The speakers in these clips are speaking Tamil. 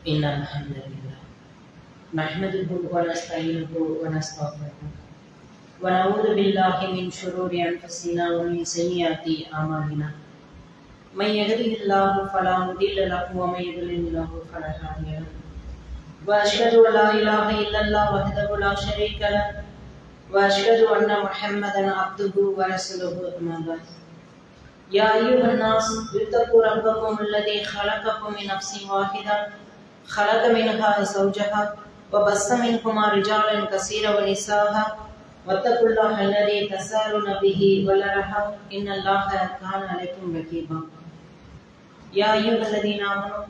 إن الحمد لله نحمده ونستعينه ونستغفره ونعوذ بالله من شرور أنفسنا ومن سيئات أعمالنا من يهده الله فلا مضل له ومن يضلل له فلا هادي له وأشهد أن لا إله إلا الله وحده لا شريك له وأشهد أن محمدا عبده ورسوله أما بعد يا أيها الناس اتقوا ربكم الذي خلقكم من نفس واحدة خلق منها زوجها وبث منهما رجالا كثيرا ونساء واتقوا الله الذي تساءلون به والأرحام إن الله كان عليكم رقيبا يا أيها الذين آمنوا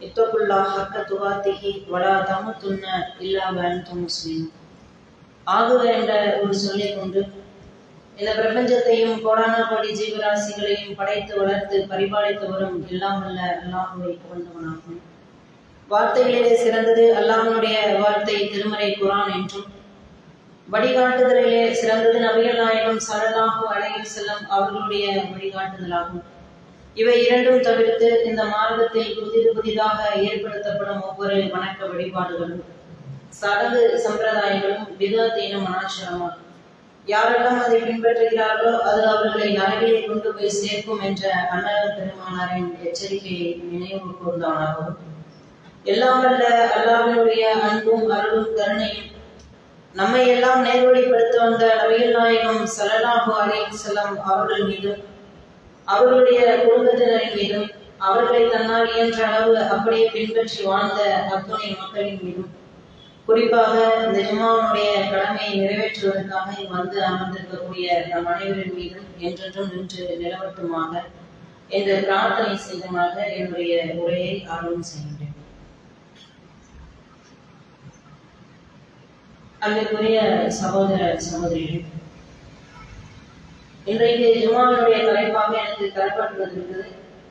اتقوا الله حق تقاته ولا تموتن إلا وأنتم مسلمون ஆகுக என்ற ஒரு சொல்லை கொண்டு இந்த பிரபஞ்சத்தையும் கோடான கோடி ஜீவராசிகளையும் படைத்து வளர்த்து பரிபாலித்து வரும் எல்லாம் வல்ல அல்லாஹ்வை புகழ்ந்தவனாகும். வார்த்தைகளிலே சிறந்தது அல்லாஹ்வுடைய வார்த்தை திருமறை குர்ஆன் என்றும், வழிகாட்டுதலிலே சிறந்தது நபிகள் நாயகம் ஸல்லல்லாஹு அலைஹி வஸல்லம் அவர்களுடைய வழிகாட்டுதலாகும். இவை இரண்டும் தவிர்த்து இந்த மார்க்கத்தில் புதிதாக ஏற்படுத்தப்படும் ஒவ்வொரு வணக்க வழிபாடுகளும் சடங்கு சம்பிரதாயங்களும் பிதஅத் எனும் அனாச்சாரமாகும். யாரெல்லாம் அதை பின்பற்றுகிறார்களோ அது அவர்களை நரகிலே கொண்டு போய் சேர்க்கும் என்ற அண்ணல் பெருமானாரின் எச்சரிக்கையை நினைவு கூர்ந்தவனாகவும், எல்லாம் வல்ல அல்லாஹ்வினுடைய அன்பும் அருளும் கருணையும் நம்மை எல்லாம் நேர்வழிப்படுத்த வந்த நபிகள் நாயகம் ஸல்லல்லாஹு அலைஹி வஸல்லம் அவர்கள் மீதும் அவர்களுடைய குடும்பத்தினரின் மீதும் அவர்களை தன்னால் இயன்ற அளவு அப்படியே பின்பற்றி வாழ்ந்த அத்துணை மக்களின் மீதும், குறிப்பாக இந்த ஜும்மாவுடைய கடமையை நிறைவேற்றுவதற்காக வந்து அமர்ந்திருக்கக்கூடிய நம் அனைவரின் மீதும் என்றென்றும் நின்று நிலவட்டுமாக என்று பிரார்த்தனை செய்தமாக என்னுடைய உரையை ஆர்வம் செய்கின்றேன். அன்பிற்குரிய சகோதர சகோதரிகள், இன்றைக்கு ஜும்மாவினுடைய தலைப்பாக எனக்கு தரப்பட்டுள்ளது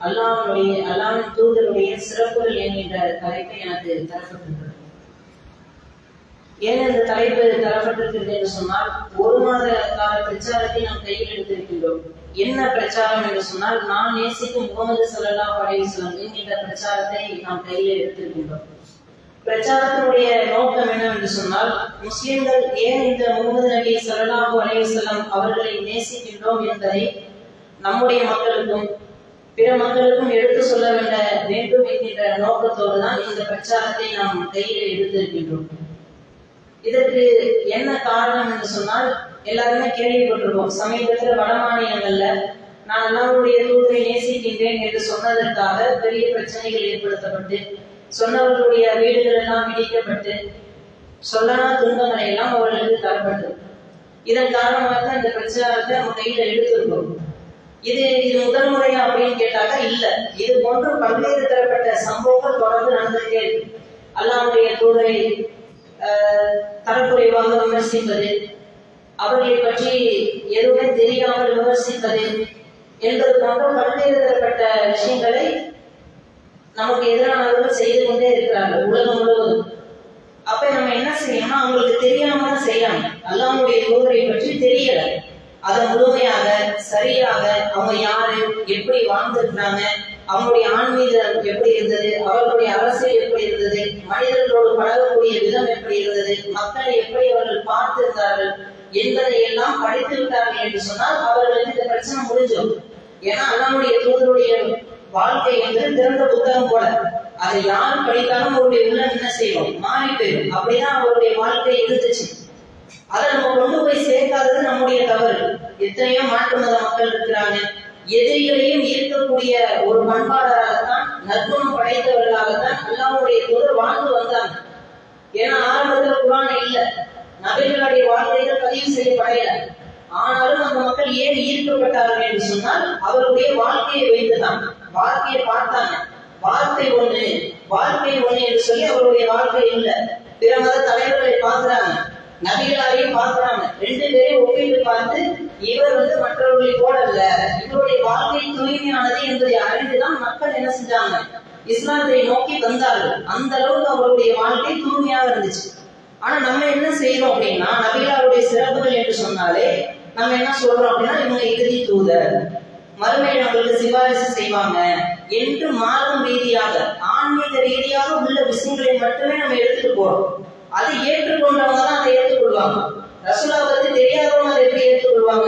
அல்லாஹ்வின் தூதருடைய சிறப்புகள் என்கின்ற தலைப்பை எனக்கு தரப்பட்டுள்ளது. ஏன் இந்த தலைப்பு தரப்பட்டிருக்கிறது என்று சொன்னால், ஒரு மாத கால பிரச்சாரத்தை நாம் கையில் எடுத்திருக்கின்றோம். என்ன பிரச்சாரம் என்று சொன்னால், நான் நேசிக்கும் முகமது ஸல்லல்லாஹு அலைஹி வஸல்லம் என்கின்ற பிரச்சாரத்தை நாம் கையில் எடுத்திருக்கின்றோம். பிரச்சாரத்தினுடைய நோக்கம் என்னவென்று சொன்னால், முஸ்லிம்கள் ஏன் இந்த முகமது நபி ஸல்லல்லாஹு அலைஹி வஸல்லம் அவர்களை நேசிக்கின்றோம் என்பதை நம்முடைய மக்களுக்கும் பிற மக்களுக்கும் எடுத்து சொல்ல வேண்டும் என்கின்ற நோக்கத்தோடு தான் இந்த பிரச்சாரத்தை நாம் கையில் எடுத்திருக்கின்றோம். இதற்கு என்ன காரணம் என்று சொன்னால், எல்லாருமே கேள்விப்பட்டிருக்கோம். சமீபத்தில் வட மாநிலங்கள்ல நான் அல்லாஹ்வுடைய தூதரை நேசிக்கின்றேன் என்று சொன்னதற்காக பெரிய பிரச்சனைகள் ஏற்படுத்தப்பட்டு, சொன்னவர்களுடைய வீடுகள் எல்லாம் இடிக்கப்பட்டு, சொல்லனா துன்பங்களை எல்லாம் அவர்களுக்கு தரப்பட்டது. இதன் காரணமாக தான் இந்த பிரச்சாரத்தை நம்ம கையில எடுத்திருக்கோம். இது முதல் முறையா அப்படின்னு கேட்டாக்கா இல்ல. இது போன்று பல்வேறு தரப்பட்ட சம்பவங்கள் தொடர்ந்து நடந்திருக்கே. அல்லாஹ்வுடைய தூதரை தரக்குறைவாக விமர்சிப்பது, அவர்களை பற்றி எதுவுமே தெரியாமல் விமர்சிப்பது என்பது போன்ற பல்வேறு தரப்பட்ட விஷயங்களை நமக்கு எதிரானவர்கள் செய்து கொண்டே இருக்கிறார்கள் உலகம் முழுவதும். அப்ப நம்ம என்ன செய்யணும்னா, அவங்களுக்கு தெரியாம தான் செய்யறாங்க. அல்லாஹ்வுடைய தூதரை பற்றி தெரியல, அதை முழுமையாக சரியாக அவங்க யாரு, எப்படி வாழ்ந்திருக்கிறாங்க, அவங்களுடைய ஆன்மீகம் எப்படி இருந்தது, அவர்களுடைய அரசியல் எப்படி இருந்தது, மனிதர்களோடு பழகக்கூடிய விதம் எப்படி இருந்தது, மக்களை எப்படி அவர்கள் பார்த்திருந்தார்கள் என்பதை எல்லாம் படித்து விட்டார்கள் என்று சொன்னால் அவர்களுக்கு இந்த பிரச்சனை முடிஞ்சிடும். ஏன்னா அல்லாஹ்வுடைய தூதருடைய வாழ்க்கை என்பது திறந்த புத்தகம் போல, அதை யார் படித்தாலும் அவருடைய உள்ளம் என்ன செய்யும், மாறி போயிடும். அப்படிதான் அவருடைய வாழ்க்கை இருந்துச்சு. அதை நம்ம கொண்டு போய் சேர்க்காதது நம்முடைய தவறு. எத்தனையோ மாற்று மத மக்கள் இருக்கிறாங்க. எதிரிகளையும் ஈர்க்கக்கூடிய ஒரு பண்பாளராகத்தான், நற்குணம் படைத்தவர்களாகத்தான் அல்லாஹ்வுடைய தூதர் வாழ்ந்து வந்தாங்க. ஏன்னா ஆரம்பத்துல குர்ஆன் இல்ல, நபிகளுடைய வார்த்தைகள் பதிவு செய்யப்படையல. ஆனாலும் அந்த மக்கள் ஏன் ஈர்க்கப்பட்டார்கள் என்று சொன்னால் அவருடைய வாழ்க்கையை வைத்துதான். வாழ்க்கையை பார்த்தாங்க. வாழ்க்கை ஒண்ணு என்று சொல்லி அவருடைய வாழ்க்கை இல்லை. பிற மத தலைவர்களை பார்க்கிறாங்க, நபிகளாரையும் பார்க்கிறாங்க. ரெண்டு பேரையும் ஒப்பிட்டு பார்த்து இவர் மற்றவர்களை போடல, இவருடைய வாழ்க்கை தூய்மையானது என்பதை அறிந்துதான் மக்கள் என்ன செஞ்சாங்க, இஸ்லாத்தை நோக்கி வந்தார்கள். அந்த அளவுக்கு அவருடைய வாழ்க்கை தூய்மையாக இருந்துச்சு. ஆனா நம்ம என்ன செய்யறோம் அப்படின்னா, நபிகளாருடைய சிறப்புகள் என்று சொன்னாலே நம்ம என்ன சொல்றோம் அப்படின்னா, இவங்க இறுதி தூதர், மறுமையில் நம்மளுக்கு சிபாரிசு செய்வாங்க என்று மார்க்கம் ரீதியாக, ஆன்மீக ரீதியாக உள்ள விஷயங்களை மட்டுமே நம்ம எடுத்துட்டு போறோம். அதை ஏற்றுக்கொண்டவங்க தான் அதை ஏற்றுக்கொள்வாங்க. ரசூலா பத்தி தெரியாதவங்க அதை எப்படி ஏற்றுக்கொள்வாங்க?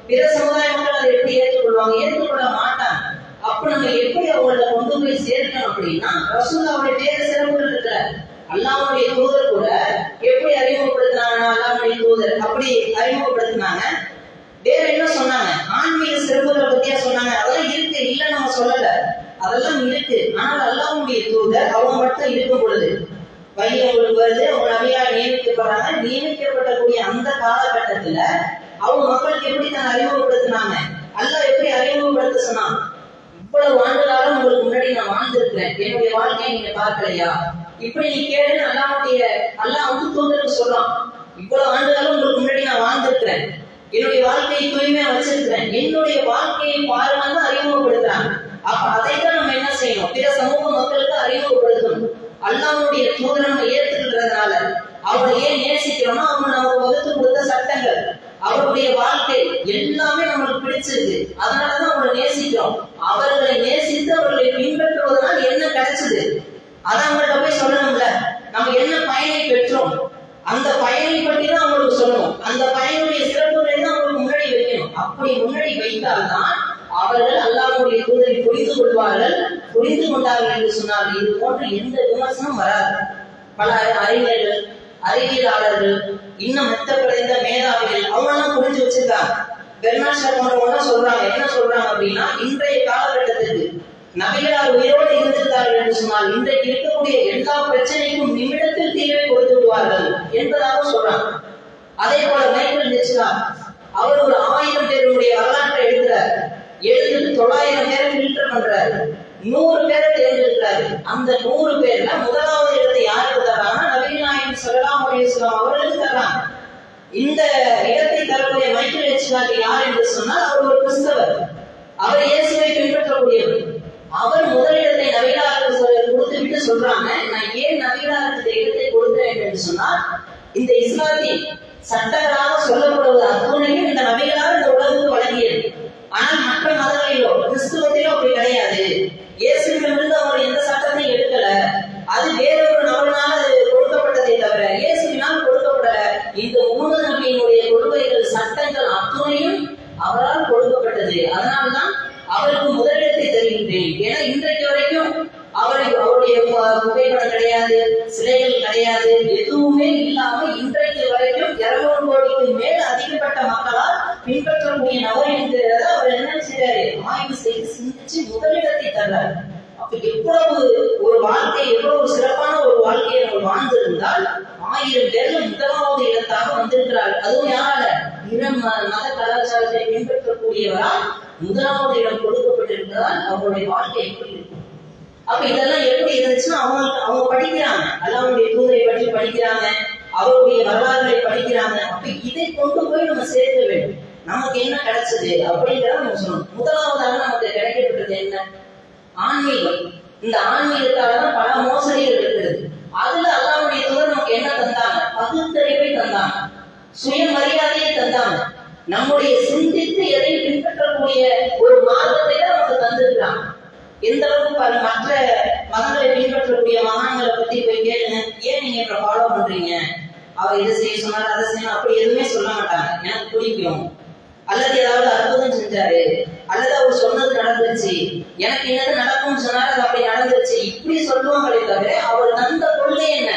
பிற சமுதாய மக்கள் அதை எப்படி ஏற்றுக்கொள்வாங்க? ஏற்றுக்கொள்ள மாட்டாங்க. அப்ப நம்ம எப்படி அவங்கள கொண்டு போய் சேர்க்கணும் அப்படின்னா, ரசூலாவுடைய வேற சிறப்புகள் இருக்கிற அல்லாஹ்வுடைய தூதர் கூட எப்படி அறிமுகப்படுத்தினாங்க, அல்லாஹ்வுடைய தூதர் அப்படி அறிமுகப்படுத்தினாங்க. வேற என்ன சொன்னாங்க? ஆன்மீக சிறப்புகளை பத்தியா சொன்னாங்க. அதெல்லாம் இருக்கு, இல்ல நம்ம சொல்லல, அதெல்லாம் இருக்கு. ஆனால் அல்லாஹ்வுடைய தூதர் அவங்க மட்டும் இருக்கும் பொழுது வழி அவங்களுக்கு வருது, அவங்க நபியா நியமிக்கப்படுறாங்க. நியமிக்கப்படக்கூடிய அந்த காலகட்டத்துல அவங்க மக்களுக்கு எப்படி தான் அறிமுகப்படுத்தினாங்க? அல்லாஹ் எப்படி அறிமுகப்படுத்த சொன்னாங்க? இவ்வளவு ஆண்டு காலம் உங்களுக்கு முன்னாடி நான் வாழ்ந்திருக்கிறேன், என்னுடைய வாழ்க்கையை நீங்க பார்க்கலையா? இப்படி நீ கேளு. அல்லாஹ் தூதருக்கு சொல்றான், இவ்வளவு ஆண்டு காலம் உங்களுக்கு முன்னாடி நான் வாழ்ந்திருக்கிறேன், என்னுடைய வாழ்க்கையை தூய்மையா வச்சிருக்கிறேன், என்னுடைய வாழ்க்கையை பாருங்க அறிமுகப்படுத்துறாங்க. அப்ப அதைத்தான் நம்ம என்ன செய்யணும், பிற சமூக மக்களுக்கு அறிமுகப்படுத்தணும். அல்லாஹ்வுடைய தூதரை நம்ம ஏற்றுக்கிறதுனால, அவரை ஏன் நேசிக்கிறோம்னா, அவங்க நமக்கு வகுத்து கொடுத்த சட்டங்கள், அவருடைய வாழ்க்கை எல்லாமே நம்மளுக்கு பிடிச்சிருக்கு. அதனாலதான் அவங்களை நேசிக்கிறோம். அவர்களை நேசித்து அவர்களை பின்பற்றுவதனால் என்ன கிடைச்சது அதை அவங்கள்ட்ட போய் சொல்லணும்ல. நம்ம என்ன பயனை பெற்றோம், அந்த பயனை பற்றி தான் அவங்களுக்கு சொல்லணும். அந்த பயனுடைய சிறப்புகளை தான் அவங்களுக்கு முன்னாடி வைக்கணும். அப்படி முன்னாடி வைத்தால்தான் அவர்கள் அல்லாஹ்வுடைய தூதரை புரிந்து கொள்வார்கள். புரிந்து கொண்டார்கள் என்று சொன்னால் இது போன்ற எந்த விமர்சனம் வராது. பல அறிஞர்கள், அறிவியலாளர்கள், இன்னும் மெத்தப்படைந்த மேதாவிகள் அவங்கெல்லாம் புரிஞ்சு வச்சிருக்காங்க. பெர்னாஷா போன்றவங்க சொல்றாங்க, என்ன சொல்றாங்க அப்படின்னா, இன்றைய காலகட்டத்திற்கு நபிகளார் உயிரோடு இருந்திருந்தார்கள் என்று சொன்னால் இன்றைக்கு இருக்கக்கூடிய எல்லா பிரச்சனைக்கும் நிமிடத்தில் தீர்வை கொடுத்து விடுவார்கள் என்பதாக சொல்றாங்க. அதே போல மைக்கேல் நிச்சலா அவர் ஒரு 1000 பேருடைய வரலாற்றை எழுதுறார். எழுதிட்டு 900 பேரை ஃபில்டர் பண்றாரு, 100 பேரை தேர்ந்தெடுக்கிறாரு. அந்த 100 பேர்ல முதலாவது இடத்தை யாருக்கு தர்றாங்கன்னா, நபிகள் நாயகம் ஸல்லல்லாஹு அலைஹி வஸல்லம் அவர்களுக்கு தர்றாங்க. இந்த இடத்தை தரக்கூடிய மைக்கேல் நிச்சலாக்கு யார் என்று சொன்னால் அவர் ஒரு கிறிஸ்தவர். அவர் இயேசுவை பின்பற்றக்கூடியவர். அவர் முதலிடத்தை நபிகளாருக்கு கொடுத்து விட்டு சொல்றாங்க, நான் ஏன் நபிகளாருக்கு இந்த இடத்தை கொடுத்தேன் என்று சொன்னால், இந்த இஸ்லாத்தின் சட்டங்களாக சொல்லப்படுவது அத்துணையும் இந்த நபிகளார் இந்த உலகத்துக்கு வழங்கியது. ஆனால் மற்ற மதங்களிலோ கிறிஸ்துவத்திலோ அப்படி கிடையாது. இயேசுவிடமிருந்து அவர் எந்த சட்டத்தையும் எடுக்கல, அது வேறொரு நபரால் கொடுக்கப்பட்டதை தவிர இயேசுவினால் கொடுக்கப்படல. இந்த முகமது நபியினுடைய கொள்கைகள், சட்டங்கள் அத்துணையும் அவரால் கொடுக்கப்பட்டது. அதனால்தான் அவருக்கு முதலிடத்தை தருகின்றேன். ஏன்னா இன்றைக்கு வரைக்கும் அவருடைய புகைப்படம் கிடையாது, சிலைகள் கிடையாது, எதுவுமே இல்லாம இன்றைக்கு வரைக்கும் 200 கோடிக்கு மேல் அதிகப்பட்ட மக்களால் பின்பற்றக்கூடிய நபர் என்கிறத அவர் என்ன செய்யறாரு, ஆய்வு செய்து சிந்திச்சு முதலிடத்தை தர்றாரு. அப்ப எவ்வளவு ஒரு வாழ்க்கை, எவ்வளவு சிறப்பான ஒரு வாழ்க்கையை அவர் வாழ்ந்திருந்தால் 1000 பேர்ல முதலாவது இடத்தாக வந்திருக்கிறார். அதுவும் யாரால? மத கலாச்சாரத்தை பின்பற்றக்கூடியவரால் முதலாவது இடம் கொடுக்கப்பட்டிருக்கிறார். அவருடைய வாழ்க்கை எப்படி இருக்கும்? அப்ப இதெல்லாம் எப்படி இருந்துச்சுன்னா, அவங்க படிக்கிறாங்க, அல்லாஹ்வுடைய தூதரை பற்றி படிக்கிறாங்க, அவருடைய வரலாறுகளை படிக்கிறாங்க. அப்ப இதை கொண்டு போய் நம்ம சேர்க்க வேண்டும். நமக்கு என்ன கிடைச்சது அப்படிங்கிறத நம்ம சொல்லணும். முதலாவதாக நமக்கு கிடைக்கப்பட்டது என்ன? ஆன்மீகம். இந்த ஆன்மீகத்தாலதான் பல மோசடிகள் இருக்கிறது. அதுல அல்லாஹ்வுடைய தூதர் நமக்கு என்ன தந்தாங்க? பகுத்தறிவை தந்தாங்க, சுயமரியாதையை தந்தாங்க, நம்முடைய சிந்தித்து எதை பின்பற்றக்கூடிய ஒரு மார்க்கத்தை தான் நமக்கு தந்திருக்கிறாங்க. எந்த அளவுக்கு மற்ற மதங்களை பின்பற்றக்கூடிய மகான்களை பத்தி போய் கேளுங்க, ஏன் நீங்க இப்ப ஃபாலோ பண்றீங்க, அவர் இதை செய்ய சொன்னாரு, அதை செய்யணும், அப்படி எதுவுமே சொல்ல மாட்டாங்க. எனக்கு பிடிக்கும், அல்லது ஏதாவது அற்புதம் செஞ்சாரு, அல்லது அவர் சொன்னது நடந்துருச்சு, எனக்கு என்னது நடக்கும்னு சொன்னாரு அது அப்படி நடந்துருச்சு, இப்படி சொல்லுவாங்களே தவிர அவர் தந்த கொள்கை என்ன,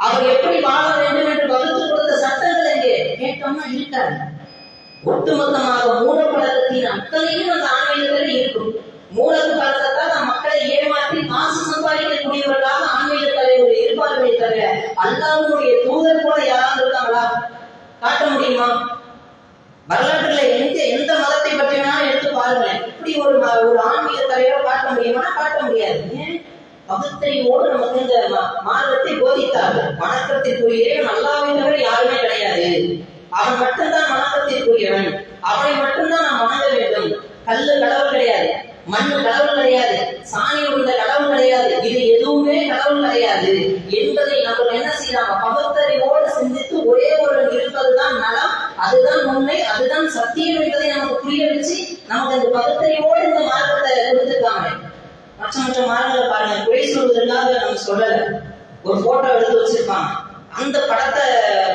அவர் எப்படி வாழ வேண்டும் என்று வகுத்து கொடுத்த சட்டங்கள் எங்கே கேட்டோம்னா இருக்காது. ஒட்டுமொத்தமாக மூல பழக்கத்தின் அத்தனையும் அந்த ஆன்மீகத்தில் இருக்கும். மூலத்து பழக்கத்தால் நம் மக்களை ஏமாற்றி காசு சம்பாதிக்கக்கூடியவர்களாக ஆன்மீக தலைவர்கள் இருப்பார்களே தவிர அல்லாஹ்வுடைய தூதர் போல யாராவது இருக்காங்களா? காட்ட முடியுமா? வரலாற்றுல எந்த மதத்தை பற்றி வேணாலும் எடுத்து பாருங்களேன். இப்படி ஒரு ஆன்மீக தலைவரை காட்ட முடியுமா? காட்ட முடியாது. ஏன்? பகுத்தறிவோடு நமக்கு இந்த மார்க்கத்தை போதித்தார்கள். வணக்கத்திற்குரிய அல்லாஹ்வை தவிர யாருமே கிடையாது, அவன் மட்டும்தான் வணக்கத்திற்குரியவன், அவனை மட்டும்தான் நாம் வணங்க வேண்டும். கல்லு கடவுள் கிடையாது, மண்ணு கடவுள் கிடையாது, சாணி உள்ள கடவுள் கிடையாது, இது எதுவுமே கடவுள் கிடையாது என்பதை நம்ம என்ன செய்யறாங்க? பகுத்தறிவோடு சிந்தித்து ஒரே ஒரு இருப்பதுதான் நலம், அதுதான் உண்மை, அதுதான் சத்தியம் என்பதை நமக்கு புரிய வச்சு நமக்கு அந்த பகுத்தறிவோடு இந்த மார்க்கத்தை கொடுத்துருக்காங்க. மற்ற மார்க்கங்களை பாருங்க, குறை சொல்வதற்காக நம்ம சொல்லல. ஒரு போட்டோ எடுத்து வச்சிருப்பாங்க, அந்த படத்தை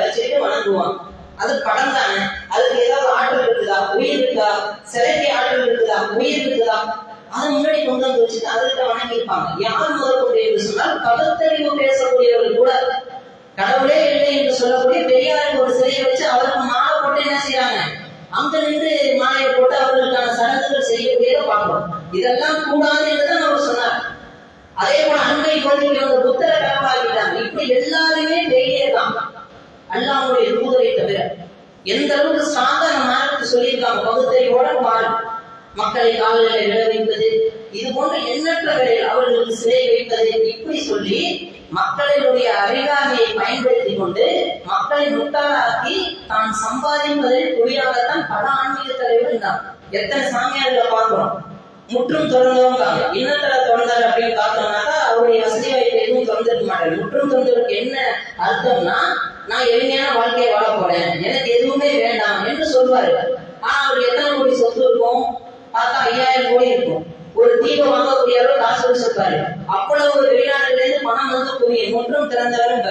வச்சுட்டு வணங்குவாங்க. அது படம் தானே, அதுக்கு ஏதாவது ஆற்றல் இருக்குதா, உயிர் இருக்கா, சிலைக்கு ஆற்றல் இருக்குதா, உயிர் இருக்குதா, அதை முன்னாடி கொண்டு வந்து வச்சுட்டு அதுக்கு வணங்கியிருப்பாங்க. யார் முதற்கொண்டு என்று சொன்னால் பகுத்தறிவு பேசக்கூடியவர்கள் கூட கடவுளே இல்லை என்று சொல்லக்கூடிய பெரியாருக்கு ஒரு சிலையை வச்சு அவருக்கு மாலை போட்டு என்ன செய்யறாங்க, அங்க நின்று மாலையை போட்டு அவர்களுக்கான சடங்குகள் செய்யக்கூடியதை பார்க்கிறோம். இதெல்லாம் கூடாது என்றுதான் அவர் சொன்னார். அதே போல அன்பை போதிக்கிறவங்க புத்தரை கடவுளாக்கிட்டாங்க. இப்படி எல்லாருமே பெரிய தான் அல்லாஹ்வுடைய தூதரை தவிர. எந்த அளவுக்கு ஸ்ட்ராங்கா நம்ம மார்க்கத்தை சொல்லியிருக்காங்க, பகுத்தறிவோட பால் மக்களை கால்களை விழ வைப்பது, இது போன்ற எண்ணற்ற வேலைகள், அவர்களுக்கு சிலை வைப்பது, இப்படி சொல்லி மக்களுடைய அறியாமையை பயன்படுத்தி கொண்டு மக்களை முட்டாளாக்கி தான் சம்பாதிப்பதில் குறியாகத்தான் பல ஆன்மீக தலைவர்கள் தான். எத்தனை சாமியார்களை பார்க்கிறோம், முற்றும் தொடர்ந்தவங்க இன்னத்துல தொடர்ந்தார் அப்படின்னு பார்த்தோம்னாக்கா அவருடைய வசதி வாய்ப்பு எதுவும் திறந்துருக்க மாட்டாரு. முற்றும் தொடர்ந்தவருக்கு என்ன அர்த்தம்னா, நான் எளிமையான வாழ்க்கையை வாழ போறேன், எனக்கு எதுவுமே வேண்டாம் என்று சொல்வாரு. ஆனா அவருக்கு எத்தனை கோடி சொத்து இருக்கும் பார்த்தா 5000 கோடி இருக்கும். ஒரு தீபம் வாங்கக்கூடிய அளவு காசு வச்சிருப்பாரு. அவ்வளவு ஒரு வெளிநாடுல இருந்து பணம் வந்து குவியும், முற்றும் திறந்தவரும்.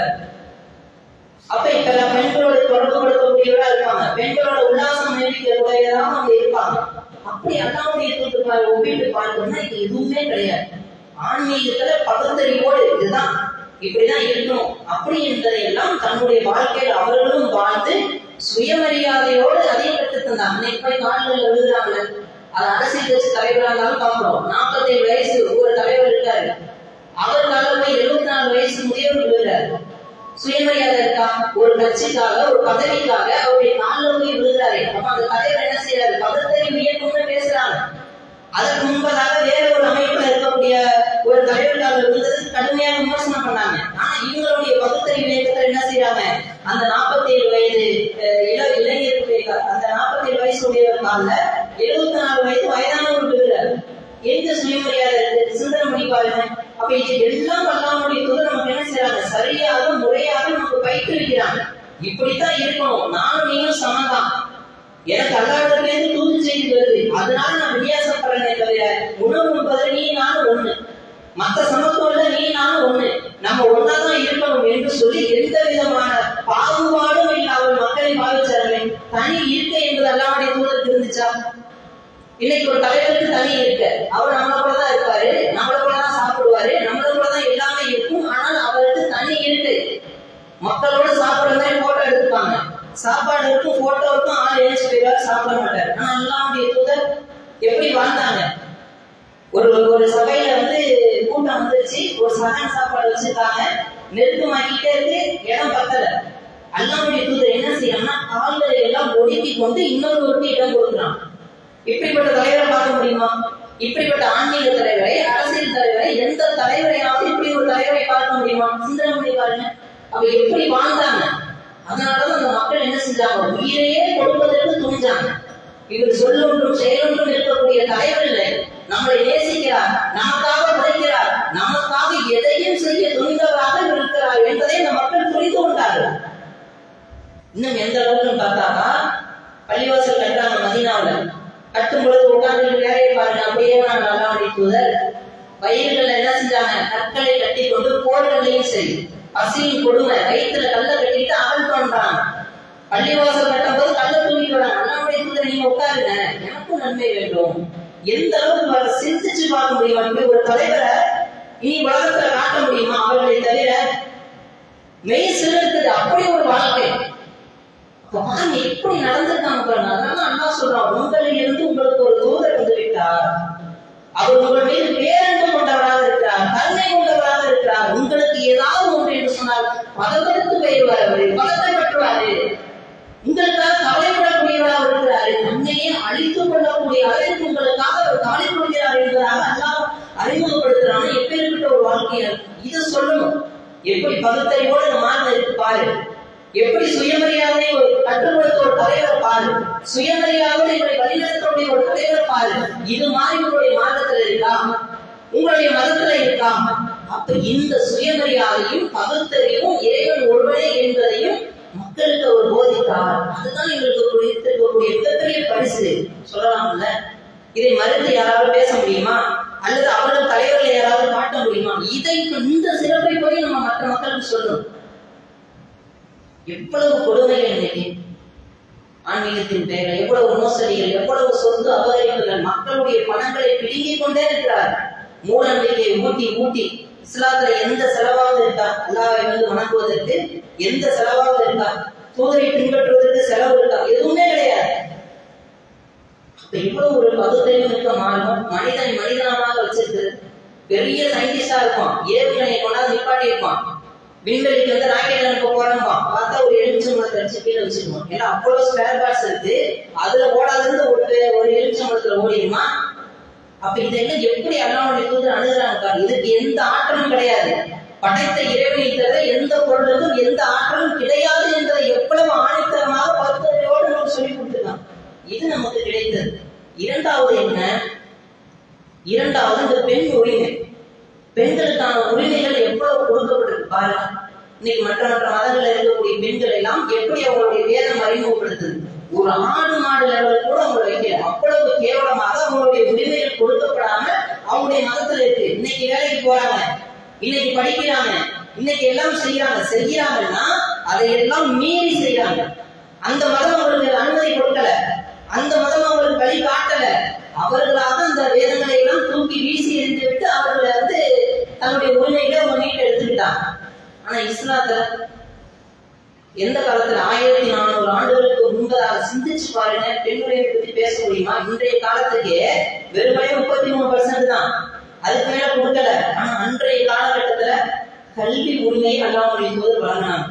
அப்ப இப்ப பெண்களோட தொடர்பு படுத்தக்கூடியவரா இருப்பாங்க, பெண்களோட உல்லாசம் நினைக்கிறவர்களாக அவங்க இருப்பாங்க. அப்படி அல்லாஹ்வுடைய தூதர் ஒப்பிட்டு பார்த்தோம்னா இது எதுவுமே கிடையாது. ஆன்மீகத்துல பகுத்தறிவோடு இதுதான் இப்படிதான் இருக்கணும் அப்படி என்பதையெல்லாம் தன்னுடைய வாழ்க்கையில் அவர்களும் வாழ்ந்து சுயமரியாதையோடு அதையும் கற்று தந்தாங்க. இப்ப கால்கள் எழுதுறாங்க, அது அரசியல் கட்சி தலைவராக இருந்தாலும் பார்க்கிறோம். 47 வயசு ஒரு தலைவர் இருக்காரு, அவருக்காக போய் 74 வயசு முதியவர் விழுகிறாரு. சுயமரியாதை இருக்கா? ஒரு கட்சிக்காக ஒரு பதவிக்காக அவருடைய காலில் போய் விழுகிறாரு. அப்ப அந்த தலைவர் என்ன செய்யறாரு? பகுத்தறிவு இயக்கம்னு பேசுறாங்க. அதற்கு முன்பதாக வேற ஒரு அமைப்புல இருக்கக்கூடிய ஒரு தலைவர்களாக விழுந்ததுக்கு கடுமையாக விமர்சனம் பண்ணாங்க. ஆனா இவங்களுடைய பகுத்தறிவு இயக்கத்தில் என்ன செய்யறாங்க? அந்த 47 வயது இளைஞர்களுடைய அந்த 47 வயசு உடையவர் கால 74 வயது வயதானவர் விழுகிறார். எந்த சுயமரியாதை இருக்கு? சிந்தனை பண்ணி பாருங்க. அப்ப இது எல்லாம் அல்லாஹ்வுடைய தூதர் நமக்கு என்ன செய்யறாங்க? சரியாக முறையாக நமக்கு பயிற்றுவிக்கிறாங்க. இப்படித்தான் இருக்கணும், நானும் நீங்களும் சமதான். எனக்கு அல்லாஹ்விடத்துல இருந்து தூது செய்தி வருது, அதனால நான் வித்தியாசப்படுறேனே தவிர உணவு உண்பதில் நீ நானும் ஒண்ணு, மற்ற சமத்துவம்ல நீ நானும் ஒண்ணு, நம்ம ஒன்னாதான் இருக்கணும் என்று சொல்லி எந்த விதமான பாகுபாடும் இல்லாமல் மக்களை பாவிச்சார்களே. தனி இருக்கை என்பது அல்லாஹ்வுடைய தூதருக்கு இருந்துச்சா? இன்னைக்கு ஒரு தலைவருக்கு தனி இருக்கு, அவர் நம்மளை போலதான் இருப்பாரு, நம்மளை போலதான் சாப்பிடுவாரு, நம்மளை போலதான் எல்லாமே இருக்கும். ஆனால் அவருக்கு தனி இருக்கு. மக்களோட சாப்பிடுற மாதிரி போட்டோ எடுத்துப்பாங்க, சாப்பாடு இருக்கும், போட்டோ இருக்கும், ஆள் எழுச்சி போயிடுவாரு, சாப்பிட மாட்டாரு. ஆனா அல்லாஹ்வுடைய தூதர் எப்படி வாழ்ந்தாங்க? ஒரு சபையில கூட்டம் வந்துருச்சு, ஒரு சகன் சாப்பாடு வச்சிருக்காங்க, நெருக்கமாக்கிட்டே இருக்கு, இடம் பத்தல. அல்லாஹ்வுடைய தூதர் என்ன செய்யறாங்கன்னா கால்களை எல்லாம் ஒடுக்கி கொண்டு இன்னொருவருக்கு இடம் கொடுக்குறான். இப்படிப்பட்ட தலைவரை பார்க்க முடியுமா? இப்படிப்பட்ட ஆன்மீக தலைவரை, அரசியல் தலைவரை, எந்த தலைவரையாவது இப்படி ஒரு தலைவரை பார்க்க முடியுமா? சிந்தனை பண்ணி பாருங்க. அப்ப எப்படி வாழ்ந்தாங்க? அதனாலதான் அந்த மக்கள் என்ன செஞ்சாங்க? உயிரையே கொடுப்பதற்கு துணிஞ்சாங்க. இவர் சொல்லொன்றும் செயலொன்றும் இருக்கக்கூடிய தலைவர் இல்லை, நம்மளை நேசிக்கிறார், நமக்காக உழைக்கிறார், நமக்காக எதையும் செய்ய துணிந்தவராக இருக்கிறார் என்பதை அந்த மக்கள் புரிந்து கொண்டார்கள். இன்னும் எந்த அளவுக்கு பார்த்தாக்கா, பள்ளிவாசல் கட்டுறாங்க மதீனாவுல, கட்டும் பொழுது உட்கார்ந்து வேலையை பாருங்க. அப்படியே அல்லாஹ்வுடைய தூதர் வயிறுகள் என்ன செஞ்சாங்க? கற்களை கட்டி கொண்டு போர்களையும் சரி, பசியின் கொடுமை, வயிற்றுல கல்லை கட்டிட்டு அகல் பண்றாங்க. பள்ளிவாசல் கட்டும் போது கல்லை தூக்கிட்டு வராங்க. அல்லாஹ்வுடைய தூதர் நீங்க அனைவருக்கும் நன்மை வேண்டும். எந்த அளவுக்கு சிந்திச்சு பார்க்க முடியுமா? இப்படி ஒரு தலைவரை இனி உலகத்துல காட்ட முடியுமா? அவர்களை தவிர மெய் சிலிர்த்தது அப்படி ஒரு வாழ்க்கை. எப்படி நடந்திருக்காங்க. அதனால அண்ணா சொல்றான், உங்களில் இருந்து உங்களுக்கு ஒரு தூதர் வந்து விட்டார். அவர் உங்கள் மீது பேரன்பு கொண்டவராக இருக்கிறார், கருணை கொண்டவராக இருக்கிறார். உங்களுக்கு ஏதாவது ஒன்று என்று சொன்னால் பதவிக்கு போயிடுவார், அவரு பதத்தை பற்றுவாரு. உங்களுக்காக கவலைப்படக்கூடியவராக இருக்கிறாரு. தன்னையே அழித்துக் கொள்ளக்கூடிய அளவிற்கு உங்களுக்காக அவர் கவலைப்படுகிறார் என்பதாக எல்லாம் அறிமுகப்படுத்துறாங்க. எப்பேற்பட்ட ஒரு வாழ்க்கையினர் இதை சொல்லணும். எப்படி பகுத்தறிவோடு இந்த மாநிலம் இருக்கு பாரு. எப்படி சுயமரியாதை கற்றுக் கொடுத்த ஒரு தலைவர் பாரு. சுயமரியாதை இவரை வழிநடத்தக்கூடிய ஒரு தலைவர் பாரு. இது மாதிரி உங்களுடைய மாநிலத்தில் இருக்கா? உங்களுடைய மதத்துல இருக்கா? அப்ப இந்த சுயமரியாதையும் பகுத்தறிவும் இறைவன் ஒருவனே என்பதையும் மக்களுக்கு அவர் போதித்தார். அதுதான் எங்களுக்கு கொடுத்திருக்கக்கூடிய மிகப்பெரிய பரிசு சொல்லலாம்ல. இதை மறுத்து யாராவது பேச முடியுமா? அல்லது அவர்கள் தலைவர்களை யாராவது காட்ட முடியுமா? இதை இந்த சிறப்பை போய் நம்ம மற்ற மக்களுக்கு சொல்லணும். எவ்வளவு கொடுமைகள் இன்னைக்கு ஆன்மீகத்தின் பெயர்கள், எவ்வளவு மோசடிகள், எவ்வளவு சொத்து அபகரிப்புகள், மக்களுடைய பணங்களை பிடுங்கிக் கொண்டே இருக்கிறார். மூட நம்பிக்கையை ஊட்டி ஊட்டி இஸ்லாத்துல எந்த செலவாவது இருக்கா? அல்லாஹ்வை வந்து வணங்குவதற்கு எந்த செலவாவது இருக்கா? தூதரை பின்பற்றுவதற்கு செலவு இருக்கா? எதுவுமே கிடையாது. இவ்வளவு ஒரு பகுத்தறிவு இருக்க மாறும் மனிதன் மனிதனமாக வச்சிருக்கு. பெரிய சயின்டிஸ்டா இருப்பான், ஏவுகணையை கொண்டாந்து நிப்பாட்டி இருப்பான், விண்வெளிக்கு வந்து ராக்கெட் அனுப்ப போறோம்பான். பார்த்தா ஒரு எலுமிச்சம்பழத்தை அடிச்சு கீழே வச்சிருக்கோம். ஏன்னா அவ்வளவு ஸ்பேர் பார்ட்ஸ் இருக்கு. அதுல ஓடாதுன்னு ஒரு எலுமிச்சம்பழத்துல ஓடிடுமா? அப்ப இதெல்லாம் எப்படி அல்லாஹ்வுடைய தூதர் அணுகுறாங்க? இதுக்கு எந்த ஆற்றலும் கிடையாது. படைத்த இறைவனை தவிர எந்த பொருளுக்கும் எந்த ஆற்றலும் கிடையாது என்பதை எவ்வளவு ஆணித்தரமாக பகுத்தறிவோடு நமக்கு சொல்லி கொடுத்துருக்காங்க. இது நமக்கு கிடைத்தது. இரண்டாவது என்ன? இரண்டாவது இந்த பெண் உரிமை. பெண்களுக்கான உரிமைகள் எவ்வளவு கொடுக்கப்பட்டிருக்கு பாருங்க. இன்னைக்கு மற்ற மதங்கள்ல இருக்கக்கூடிய பெண்கள் எல்லாம் எப்படி அவங்களுடைய வேதம் அறிமுகப்படுத்துது. ஒரு ஆடு மாடு லெவல் கூட அவங்களை வைக்கல. அவ்வளவு கேவலமாக அவங்களுடைய உரிமைகள் கொடுக்கப்படாம அவங்களுடைய மதத்துல இருக்கு. இன்னைக்கு வேலைக்கு போறாங்க, இன்னைக்கு படிக்கிறாங்க, இன்னைக்கு எல்லாம் செய்யறாங்கன்னா அதையெல்லாம் மீறி செய்யறாங்க. அந்த மதம் அவங்களுக்கு அனுமதி கொடுக்கல, அந்த மதம் அவங்களுக்கு வழி காட்டல. அவர்களாக அந்த வேதங்களை எல்லாம் தூக்கி வீசி எறிந்து விட்டு அவர்களை வந்து தன்னுடைய உரிமைகளை அவங்க வீட்டில் எடுத்துக்கிட்டாங்க. ஆனா இஸ்லாத்துல எந்த காலத்துல 1400 ஆண்டுகளுக்கு முன்பதாக சிந்திச்சு பாருங்க. பெண் உரிமை பத்தி பேச முடியுமா? இன்றைய காலத்துக்கு வெறுமனே 33% தான், அதுக்கு மேல கொடுக்கல. ஆனா அன்றைய காலகட்டத்துல கல்வி உரிமையை அல்லாஹ்வுடைய தூதர் வழங்கினாங்க.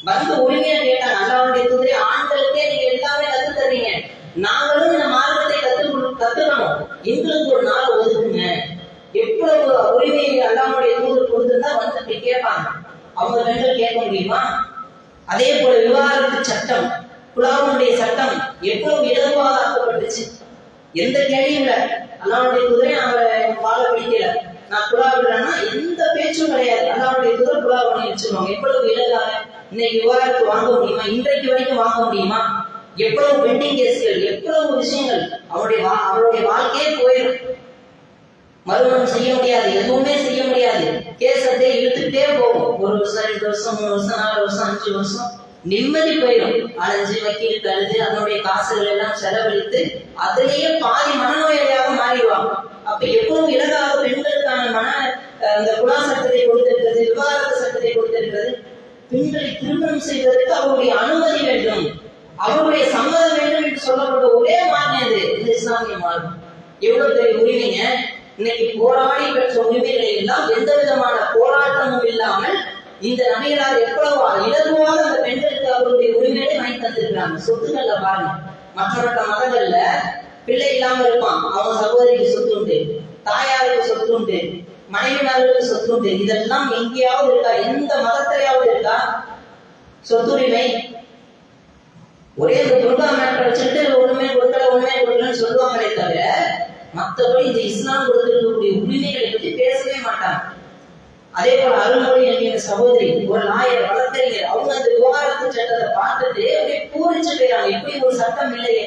வந்து உரிமையை கேட்டாங்க, அல்லாஹ்வுடைய தூதரே, ஆண்களுக்கே நீங்க எல்லாமே கத்து தர்றீங்க, நாங்களும் இந்த மார்க்கத்தை கத்துக்கணும், எங்களுக்கு ஒரு நாள் ஒதுக்குங்க. எவ்வளவு உரிமையை அல்லாஹ்வுடைய தூதர் கொடுத்திருந்தா வந்து கேட்பாங்க. அவங்க பெண்கள் கேட்க முடியுமா? அதே போல விவாகரத்து சட்டம், குலாவுடைய சட்டம் எவ்வளவு இலகுவாக ஆக்கப்பட்டுச்சு. எந்த கேள்வியும் இல்லை. அல்லாஹ்வுடைய தூதரே அவரை வாழ பிடிக்கல, நான் குலாவிடனா எந்த பேச்சும் கிடையாது. அல்லாஹ்வுடைய தூதர் குலா பண்ணி வச்சிருவாங்க. எவ்வளவு இலகாக இன்னைக்கு விவாகரத்து வாங்க முடியுமா? இன்றைக்கு வரைக்கும் வாங்க முடியுமா? எவ்வளவு பெண்டிங் கேஸ்கள், எவ்வளவு விஷயங்கள். அவருடைய வாழ்க்கையே போயிடும். மறுமணம் செய்ய முடியாது, எதுவுமே செய்ய முடியாது. கேசத்தை இழுத்துட்டே போகும். 1 வருஷம் 2 வருஷம் 3 வருஷம் 4 வருஷம் 5 வருஷம் நிம்மதி போயிடும். அலைஞ்சு வக்கீல் கழுது அதனுடைய காசுகள் எல்லாம் செலவழித்து அதிலேயே பாதி மனநோயாளியாக மாறிடுவாங்க. அப்ப எவ்வளவு இலகாக பெண்களுக்கான அந்த குலா சட்டத்தை கொடுத்திருக்கிறது, விவாகரத்து சட்டத்தை கொடுத்திருக்கிறது. பெண்களை திருமணம் செய்வதற்கு அவருடைய அனுமதி வேண்டும், அவருடைய சம்மதம் வேண்டும் என்று சொல்லப்பட்ட ஒரே மார்க்கம் அது இந்த இஸ்லாமிய மார்க்கம். எவ்வளவு பெரிய உரிமைங்க! இன்னைக்கு போராடி பெற்ற உரிமைகளை எல்லாம் எந்த விதமான போராட்டமும் இல்லாமல் இந்த நபிகளார் எவ்வளவு இலகுவாக அந்த பெண்களுக்கு அவருடைய உரிமையை வாங்கி தந்திருக்கிறாங்க. சொத்துக்கள்ல பாருங்க, மற்ற மதங்கள்ல பிள்ளை இல்லாம இருப்பான், அவங்க சகோதரிக்கு சொத்து உண்டு, தாயாருக்கு சொத்து உண்டு, மனைவிமார்களுக்கு சொத்து உண்டு. இதெல்லாம் எங்கேயாவது இருக்கா? எந்த மதத்திலேயாவது இருக்கா சொத்துரிமை? ஒரே ஒரு துர்கா மேட்டரை வச்சுட்டு ஒண்ணுமே கொடுக்கலன்னு சொல்லுவாங்களே தவிர மற்றபடி இந்த இஸ்லாம் கொடுத்திருக்கக்கூடிய உரிமைகளை பற்றி பேசவே மாட்டாங்க. அதே போல அருள்மொழி என்கிற சகோதரி, ஒரு லாயர், வழக்கறிஞர், அவங்க அந்த விவாகரத்து சட்டத்தை பார்த்துட்டு அப்படியே பூரிச்சு போயிறாங்க. இப்படி ஒரு சட்டம் இல்லையே.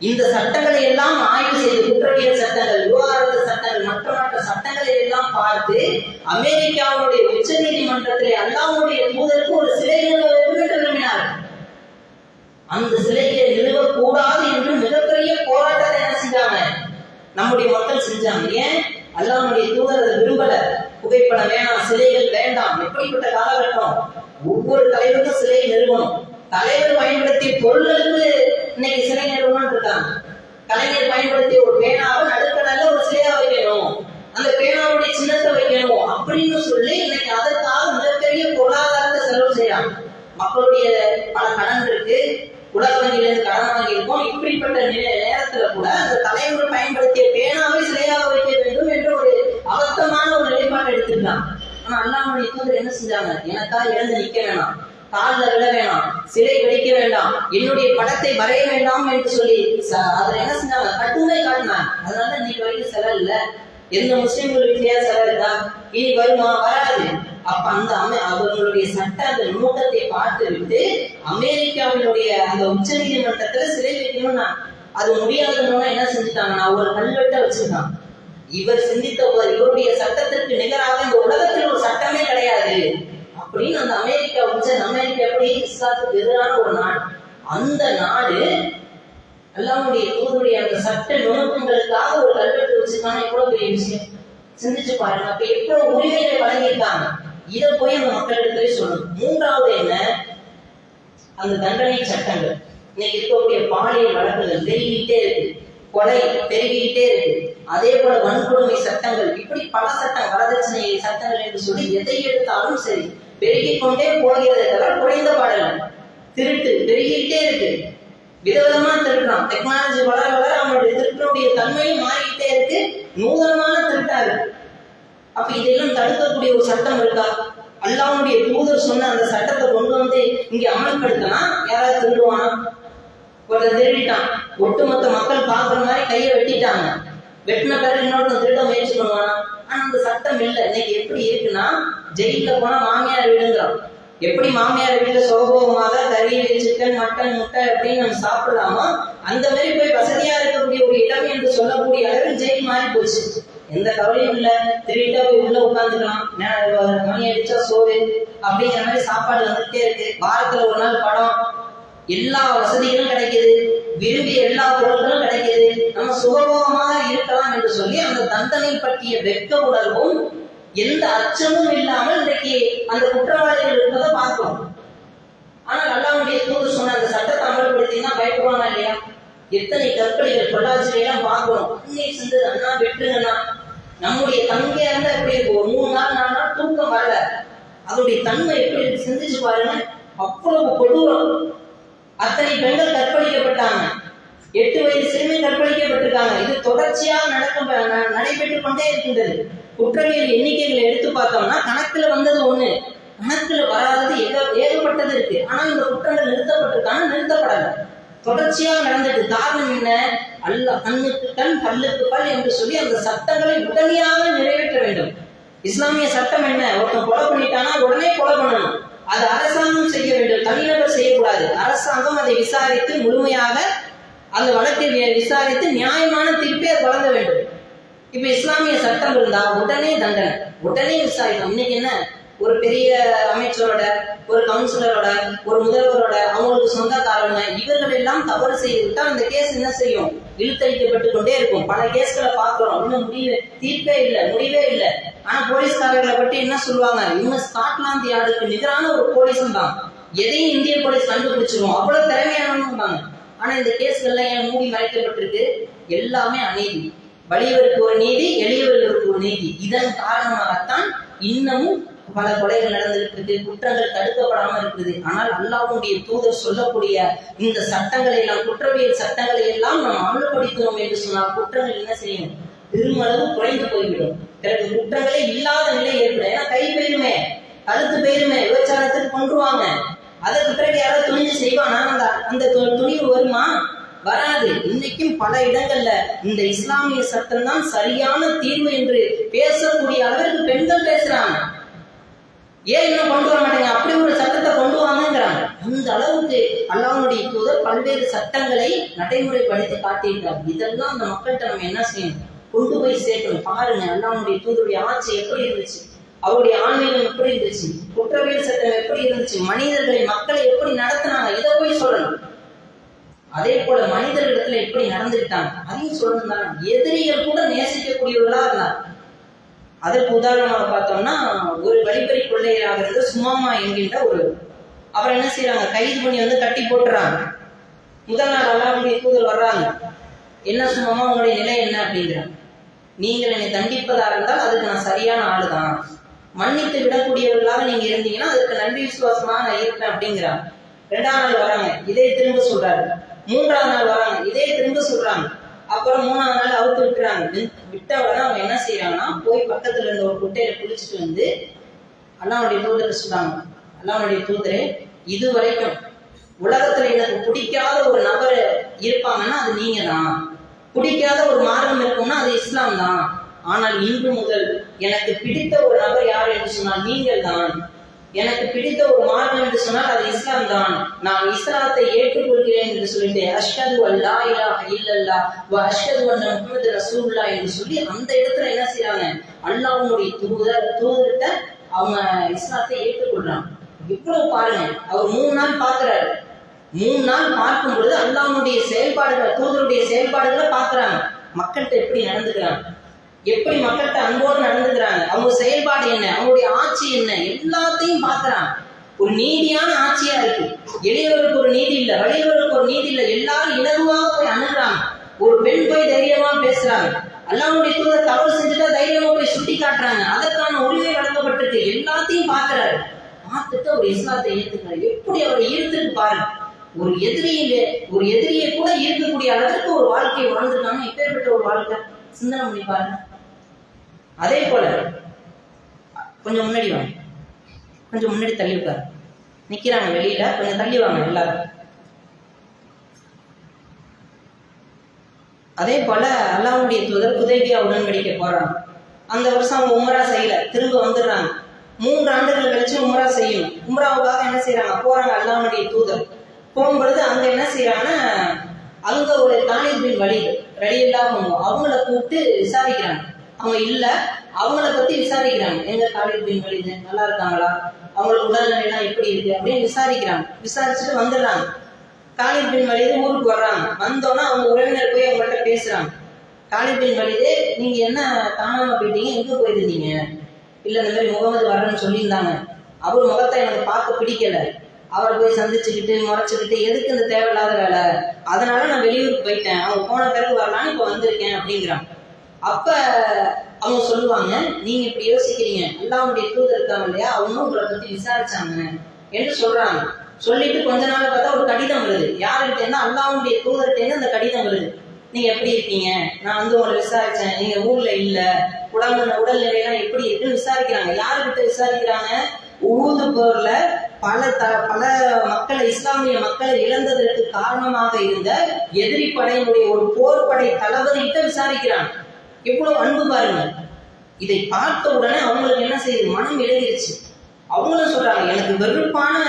இந்த சட்டங்களை எல்லாம் ஆய்வு செய்து, குற்றவியல் சட்டங்கள், விவாகரத்து சட்டங்கள், மற்ற சட்டங்களை எல்லாம் பார்த்து அமெரிக்காவுடைய உச்ச நீதிமன்றத்திலே அல்லாஹ்வுடைய தூதருக்கு ஒரு சிலை நிறுவ வேண்டும் என்று விரும்பினார். அந்த சிலையை நிறுவக்கூடாது என்று மிகப்பெரிய போராட்டத்தை என்ன செஞ்சாங்க? நம்முடைய மக்கள் செஞ்சாங்க. ஏன்? அல்லாஹ்வுடைய தூதர் அதை விரும்பல. புகைப்படம் வேணாம், சிலைகள் வேண்டாம். எப்படிப்பட்ட காலகட்டம்! ஒவ்வொரு தலைவருக்கும் சிலை நிறுவனம். தலைவர் பயன்படுத்திய பொருள்களுக்கு இன்னைக்கு சிலை நிறுவனம் இருக்காங்க. கலைஞர் பயன்படுத்திய ஒரு பேனாவை நடுக்கடல்ல ஒரு சிலையா வைக்கணும், அந்த பேனாவுடைய சின்னத்தை வைக்கணும் அப்படின்னு சொல்லி இன்னைக்கு அதற்காக மிகப்பெரிய பொருளாதாரத்தை செலவு செய்யறாங்க. மக்களுடைய பல கடன் இருக்கு, உலக வங்கியிலிருந்து கடன் வாங்கி இருக்கோம். இப்படிப்பட்ட நேரத்துல கூட அந்த தலைவர் பயன்படுத்திய பேனாவை சிலையாக வைக்க வேண்டும் என்று ஒரு அபத்தமான ஒரு நிலைப்பாடு எடுத்துக்கலாம். ஆனா அல்லாஹ்வுடைய தூதர் என்ன செஞ்சாங்க? எனக்கா இழந்து நிக்க வேணாம், காலில் விழ வேணாம், சிலை வெடிக்க வேண்டாம், என்னுடைய படத்தை வரைய வேண்டாம் என்று சொல்லி அதுல என்ன செஞ்சாங்க? கட்டுமை காட்டினாங்க. அதனால இன்னைக்கு வரைக்கும் சிலை இல்ல. எந்த முஸ்லிம்கள் வீட்லயா சிலை இருக்கா? இனி வருமா? வராது. அப்ப அந்த அவர்களுடைய சட்ட அந்த நோக்கத்தை பார்த்து விட்டு அமெரிக்காவினுடைய அந்த உச்ச நீதிமன்றத்துல சிலை வைக்கணும்னா அது முடியாதுன்னா என்ன செஞ்சுட்டாங்கன்னா ஒரு கல்வெட்டை வச்சிருக்காங்க. இவர் சிந்தித்த போது இவருடைய சட்டத்திற்கு நிகராக இந்த உலகத்தில் ஒரு சட்டமே கிடையாது அப்படின்னு அந்த அமெரிக்கா எப்படி இஸ்லாத்துக்கு எதிரான ஒரு நாடு, அந்த நாடு அல்லாஹ்வுடைய தூதருடைய அந்த சட்ட நுணுக்கங்களுக்காக ஒரு கல்வெட்டு வச்சிருக்காங்க. எவ்வளவு பெரிய விஷயம் சிந்திச்சு பாருங்க. அப்ப எவ்வளவு உரிமைகளை வழங்கியிருக்காங்க. இதை போய் அந்த மக்களிடத்திலே சொல்லணும். மூன்றாவது என்ன? அந்த தண்டனை சட்டங்கள். இன்னைக்கு இருக்கக்கூடிய பாலியல் வழக்குகள் பெருகிட்டே இருக்கு, கொலை பெருகிட்டே இருக்கு, அதே போல வன்கொடுமை சட்டங்கள், இப்படி பல சட்டம், வரதட்சணை சட்டங்கள் என்று சொல்லி எதை எடுத்தாலும் சரி பெருகிக் கொண்டே போகிறதை தவிர குறைந்த பாடல். திருட்டு பெருகிட்டே இருக்கு, விதவிதமா திருடுறான். டெக்னாலஜி வளர வளர அவனுடைய திருட்டினுடைய தன்மையும் மாறிக்கிட்டே இருக்கு, நூதனமான திருட்டா இருக்கு. அப்ப இதெல்லாம் தடுக்கக்கூடிய ஒரு சட்டம் இருக்கா? அல்லாஹ்வுடைய தூதர் சொன்ன அந்த சட்டத்தை கொண்டு வந்து இங்க அமல்படுத்தினா யாராவது திருடுவானா? ஒருத்தர் திருடிட்டான், ஒட்டுமொத்த மக்கள் பாக்குற மாதிரி கையை வெட்டிட்டாங்க, வெட்டின பிறகு இன்னொருத்தன் திருட முயற்சி பண்ணுவானா? ஆனா அந்த சட்டம் இல்லை. இன்னைக்கு எப்படி இருக்குன்னா, ஜெயில போனா மாமியார் வீடுங்கிறோம். எப்படி மாமியார் வீட்டுல சோகோகமாக கறி, சிக்கன், மட்டன், முட்டை அப்படின்னு நம்ம சாப்பிடலாமோ அந்த மாதிரி போய் வசதியா இருக்கக்கூடிய ஒரு இடம் என்று சொல்லக்கூடிய அளவில் ஜெயில் மாறி போச்சு. எந்த கவலையும் இல்லை, திருட்டா போய் உள்ள உட்காந்துக்கலாம், மணி அடிச்சா சோறு அப்படிங்கிற மாதிரி சாப்பாடு வந்துட்டே இருக்கு. வாரத்துல ஒரு நாள் படம், எல்லா வசதிகளும் கிடைக்குது, விரும்பிய எல்லா பொருட்களும் கிடைக்குது, நம்ம சுகபோகமாக இருக்கலாம் என்று சொல்லி அந்த தண்டனை பற்றிய வெட்க உணர்வும் எந்த அச்சமும் இல்லாமல் இன்றைக்கு அந்த குற்றவாளிகள் இருப்பதை பார்க்கிறோம். ஆனால் அல்லாஹ்வுடைய தூதர் சொன்ன அந்த சட்டத்தை அமல்படுத்தினா பயப்படுவானா இல்லையா? எத்தனை கற்பனைகள் பொள்ளாச்சியெல்லாம் பார்க்கிறோம். அன்னைக்கு செஞ்சது அண்ணா வெட்டுங்கண்ணா. நம்முடைய தங்கையா இருந்தா எப்படி இருக்கும்? ஒரு 3 நாள் 4 நாள் தூக்கம் வரல, அதோடைய தன்மை எப்படி இருக்கு சிந்திச்சு பாருங்க. அவ்வளவு கொடூரம். அத்தனை பெண்கள் கற்பழிக்கப்பட்டாங்க, 8 வயது சிறுமி கற்பழிக்கப்பட்டிருக்காங்க. இது தொடர்ச்சியாக நடைபெற்றுக் கொண்டே இருக்கின்றது. குற்றவியல் எண்ணிக்கைகளை எடுத்து பார்த்தோம்னா கணக்குல வந்தது ஒண்ணு, கணக்குல வராதது ஏகப்பட்டது இருக்கு. ஆனா இந்த குற்றங்கள் நிறுத்தப்பட்டிருக்காங்க, நிறுத்தப்படல, தொடர்ச்சியாக நடந்தது. காரணம் என்ன? அல்லாஹ் கண்ணுக்கு கண் பல்லுக்கு பல் என்று சொல்லி அந்த சட்டங்களை உடனடியாக நிறைவேற்ற வேண்டும். இஸ்லாமிய சட்டம் என்ன? ஒருத்தன் கொலை பண்ணிட்டானா உடனே கொலை பண்ணணும். அது அரசாங்கம் செய்ய வேண்டும், தனிநபர் செய்யக்கூடாது. அரசாங்கம் அதை விசாரித்து முழுமையாக அந்த வழக்கை விசாரித்து நியாயமான தீர்ப்பை வழங்க வேண்டும். இப்ப இஸ்லாமிய சட்டம் இருந்தா உடனே தண்டனை, உடனே விசாரிக்கணும். இன்னைக்கு என்ன? ஒரு பெரிய அமைச்சரோட, ஒரு கவுன்சிலரோட, ஒரு முதல்வரோட, அவங்களுக்கு சொந்தக்காரங்க இவர்கள் எல்லாம் தவறு செய்துவிட்டால் அந்த கேஸ் என்ன செய்யும்? இழுத்தடிக்கப்பட்டு கொண்டே இருக்கும். பல கேஸ்களை பார்க்கிறோம், இன்னும் தீர்ப்பே இல்லை, முடிவே இல்லை. ஆனா போலீஸ்காரர்களை பற்றி என்ன சொல்லுவாங்க? இவங்க ஸ்காட்லாந்து யார்டுக்கு நிகரான ஒரு போலீஸும் தான், எதையும் இந்திய போலீஸ் கண்டுபிடிச்சிருவோம், அவ்வளவு திறமையானவங்க. ஆனா இந்த கேஸ்கள்லாம் ஏன் மூடி மறைக்கப்பட்டிருக்கு? எல்லாமே அநீதி. வலியவருக்கு ஒரு நீதி, எளியவர்களுக்கு ஒரு நீதி. இதன் காரணமாகத்தான் இன்னமும் பல கொலைகள் நடந்துட்டு இருக்கு, குற்றங்கள் தடுக்கப்படாமல் இருக்குது. ஆனால் அல்லாஹ்வுடைய தூதர் சொல்லக்கூடிய இந்த சட்டங்களை எல்லாம், குற்றவியல் சட்டங்களை எல்லாம் நாம் அமல்படுத்தினோம் என்று சொன்னால் குற்றங்கள் என்ன செய்யும்? பெருமளவு குறைந்து போய்விடும். பிறகு குற்றங்களே இல்லாத நிலை ஏற்படும். ஏன்னா கை பெயருமே, கழுத்து பெயருமே, விபச்சாரத்துக்கு கொண்டுருவாங்க. அதற்கு பிறகு யாராவது துணிஞ்சு செய்வானா? அந்த துணிவு வருமா? வராது. இன்னைக்கும் பல இடங்கள்ல இந்த இஸ்லாமிய சட்டம் தான் சரியான தீர்வு என்று பேசக்கூடிய அளவிற்கு பெண்கள் பேசுறாங்க. ஏன் இன்னும் கொண்டு வர மாட்டேங்க? அப்படி ஒரு சட்டத்தை கொண்டு வாங்கிறாங்க. அந்த அளவுக்கு அல்லாஹ்வுடைய தூதர் பல்வேறு சட்டங்களை நடைமுறைப்படுத்தி காட்டியிருக்காங்க. இதெல்லாம் அந்த மக்கள்கிட்ட நம்ம என்ன செய்யணும்? கொண்டு போய் சேர்க்கணும். பாருங்க அல்லாஹ்வுடைய தூதருடைய ஆட்சி எப்படி இருந்துச்சு, அவருடைய ஆன்மீகம் எப்படி இருந்துச்சு, குற்றவியல் சட்டம் எப்படி இருந்துச்சு, மனிதர்களை, மக்களை எப்படி நடத்தினாங்க, இதை போய் சொல்லணும். அதே போல மனிதர்களிடத்துல எப்படி நடந்துக்கிட்டாங்க அதையும் சொல்லணும். எதிரிகள் கூட நேசிக்கக்கூடியவர்களா இருந்தாங்க. அதற்கு உதாரணமாக பார்த்தோம்னா, ஒரு வழிப்பறி கொள்ளையராக இருந்த சுமாமா என்கின்ற ஒரு அவர் என்ன செய்யறாங்க, கைது பண்ணி கட்டி போட்டுறாங்க. முதல் நாள் அல்லாஹ்வுடைய தூதர் வர்றாங்க. என்ன சுமாமா, உங்களுடைய நிலை என்ன அப்படிங்கிறாங்க. நீங்கள் என்னை தண்டிப்பதாக இருந்தால் அதுக்கு நான் சரியான ஆளுதான், மன்னித்து விடக்கூடியவர்களாக நீங்க இருந்தீங்கன்னா அதுக்கு நன்றி விசுவாசமாக நான் இருப்பேன் அப்படிங்கிறாங்க. 2ஆம் நாள் வராங்க, இதே திரும்ப சொல்றாரு. 3ஆம் நாள் வராங்க, இதே திரும்ப சொல்றாங்க. அப்புறம் 3ஆம் நாள் அவுத்து விட்டுறாங்க. விட்ட உடனே அவங்க என்ன செய்யறாங்கன்னா, போய் பக்கத்துல இருந்த ஒரு குட்டையில குளிச்சுட்டு அல்லாஹ்வுடைய தூதர் சொல்றாங்க, அல்லாஹ்வுடைய தூதரே, இது வரைக்கும் உலகத்துல எனக்கு பிடிக்காத ஒரு நபர் இருப்பாங்கன்னா அது நீங்க தான், பிடிக்காத ஒரு மார்க்கம் இருக்கும்னா அது இஸ்லாம் தான். ஆனால் இன்று முதல் எனக்கு பிடித்த ஒரு நபர் யார் என்று சொன்னால் நீங்கள் தான். எனக்கு பிடித்த ஒரு மார்க்கம் என்று சொன்னால் அது இஸ்லாம் தான். நான் இஸ்லாத்தை ஏற்றுக்கொள்கிறேன் என்று சொல்லிட்டு அஷ்ஹது அல்லா இலாஹ இல்லல்லாஹ் வ அஷ்ஹது அன்ன முஹம்மது ரசூலுல்லாஹ் என்று சொல்லி அந்த இடத்துல என்ன செய்யறாங்க, அல்லாஹ்வுடைய தூதர்கிட்ட அவங்க இஸ்லாத்தை ஏற்றுக்கொள்றாங்க. இவ்வளவு பாருங்க, அவர் 3 நாள் பார்க்கிறாரு. 3 நாள் பார்க்கும் பொழுது அல்லாஹ்வுடைய செயல்பாடுகள், தூதருடைய செயல்பாடுகளை பார்க்கிறாங்க. மக்கள்கிட்ட எப்படி நடந்துக்கிறாங்க, எப்படி மக்கள்கிட்ட அன்போடு நடந்துக்கிறாங்க, அவங்க செயல்பாடு என்ன, அவங்களுடைய ஆட்சி என்ன, எல்லாத்தையும் பார்க்கிறாங்க. ஒரு நீதியான ஆட்சியா இருக்கு. எளியவருக்கு ஒரு நீதி இல்லை, வலியவருக்கு ஒரு நீதி இல்லை, எல்லாரும் இலகுவாக போய் அணுகுறாங்க. ஒரு பெண் போய் தைரியமா பேசுறாங்க. அல்லாஹ்வுடைய தூதர் தவறு செஞ்சுட்டா தைரியமா போய் சுட்டி காட்டுறாங்க. அதற்கான உரிமை வழங்கப்பட்டிருக்கு. எல்லாத்தையும் பார்க்கிறாரு. பார்த்துட்டு அவர் இஸ்லாத்தை ஏற்றுக்கிறார். எப்படி அவரை ஈர்த்துட்டு பாருங்க. ஒரு எதிரியை கூட ஈர்க்கக்கூடிய அளவுக்கு ஒரு வாழ்க்கையை வாழ்ந்துட்டாங்க. எப்பேற்பட்ட ஒரு வாழ்க்கை, சிந்தனை பண்ணி பாருங்க. அதே போல கொஞ்சம் முன்னாடி வாங்க, கொஞ்சம் முன்னாடி தள்ளி உட்காரு. நிக்கிறாங்க வெளியில, கொஞ்சம் தள்ளி வாங்க எல்லாரும். அதே போல அல்லாஹ்வுடைய தூதர் ஹுதைபியா உடன்படிக்கை போறாங்க. அந்த வருஷம் அவங்க உம்ரா செய்யல, திரும்ப வந்துடுறாங்க. 3 ஆண்டுகள் கழிச்சு உம்ரா செய்யணும். உம்ராவுக்காக என்ன செய்யறாங்க, போறாங்க. அல்லாஹ்வுடைய தூதர் போகும்பொழுது அங்க என்ன செய்யறாங்கன்னா, அங்க ஒரு காலித் பின் வலீத் ரலியல்லாஹு அன்ஹு அவங்கள கூப்பிட்டு விசாரிக்கிறாங்க. அவங்க இல்ல, அவங்கள பத்தி விசாரிக்கிறாங்க. எங்க காலித் பின் வலீத் நல்லா இருக்காங்களா, அவங்களுக்கு உடல்நிலை எல்லாம் எப்படி இருக்கு அப்படின்னு விசாரிக்கிறாங்க. விசாரிச்சுட்டு வந்துடுறாங்க. காலித் பின் வலீத் ஊருக்கு வர்றாங்க. வந்தோன்னா அவங்க உறவினர் போய் அவங்கள்ட்ட பேசுறாங்க. காலித் பின் வலீத், நீங்க என்ன காணாம போயிட்டீங்க, எங்க போயிருந்தீங்க? இல்ல, இந்த மாதிரி முகமது வரணும்னு சொல்லியிருந்தாங்க, அவர் முகத்தை எனக்கு பார்க்க பிடிக்கல, அவரை போய் சந்திச்சுக்கிட்டு முறைச்சுக்கிட்டு எதுக்கு இந்த தேவையில்லாத வேலை, அதனால நான் வெளியூருக்கு போயிட்டேன், அவங்க போன பிறகு வரலான்னு இப்ப வந்திருக்கேன் அப்படிங்கிறாங்க. அப்ப அவங்க சொல்லுவாங்க, நீங்க இப்படி யோசிக்கிறீங்க, அல்லாஹ்வுடைய தூதர் இருக்காங்க இல்லையா, அவங்க உங்களை பத்தி விசாரிச்சாங்க என்று சொல்றாங்க. சொல்லிட்டு கொஞ்ச நாள் பார்த்தா ஒரு கடிதம் வருது. யாருக்கிட்ட இருந்தா, அல்லாஹ்வுடைய தூதர்கிட்ட இருந்து அந்த கடிதம் வருது. நீங்க எப்படி இருக்கீங்க, நான் உங்களை விசாரிச்சேன், நீங்க ஊர்ல இல்ல, உடல்நிலையெல்லாம் எப்படி இருக்குன்னு விசாரிக்கிறாங்க. யாருக்கிட்ட விசாரிக்கிறாங்க, உஹூது போர்ல பல மக்களை, இஸ்லாமிய மக்களை இழந்ததற்கு காரணமாக இருந்த எதிரி படையினுடைய ஒரு போர்படை தளபதிகிட்ட விசாரிக்கிறாங்க. எவ்வளவு அன்பு பாருங்க. இதை பார்த்த உடனே அவங்களுக்கு என்ன செய்யுது, மனம் இழங்கிருச்சு. அவங்களும் சொல்றாங்க, எனக்கு வெறுப்பான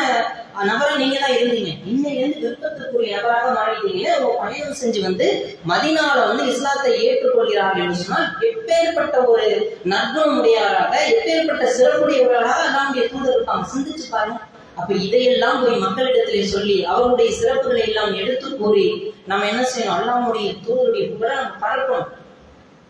நபரா நீங்க தான் இருந்தீங்க, இன்னையிலிருந்து விருப்பத்துக்குரிய நபராக மாறிட்டீங்க. உங்க பயணம் செஞ்சு மதீனால இஸ்லாத்தை ஏற்றுக்கொள்கிறார்கள் என்று சொன்னால் எப்பேற்பட்ட ஒரு நற்குணம் உடையவராக, எப்பேற்பட்ட சிறப்புடையவர்களாக அல்லாஹ்வுடைய தூதர் இருப்பாங்க. சிந்திச்சு பாருங்க. அப்ப இதையெல்லாம் போய் மக்களிடத்திலே சொல்லி அவருடைய சிறப்புகளை எல்லாம் எடுத்து கூறி நம்ம என்ன செய்யணும், அல்லாஹ்வுடைய தூதருடைய புகழை நம்ம பரப்பணும்.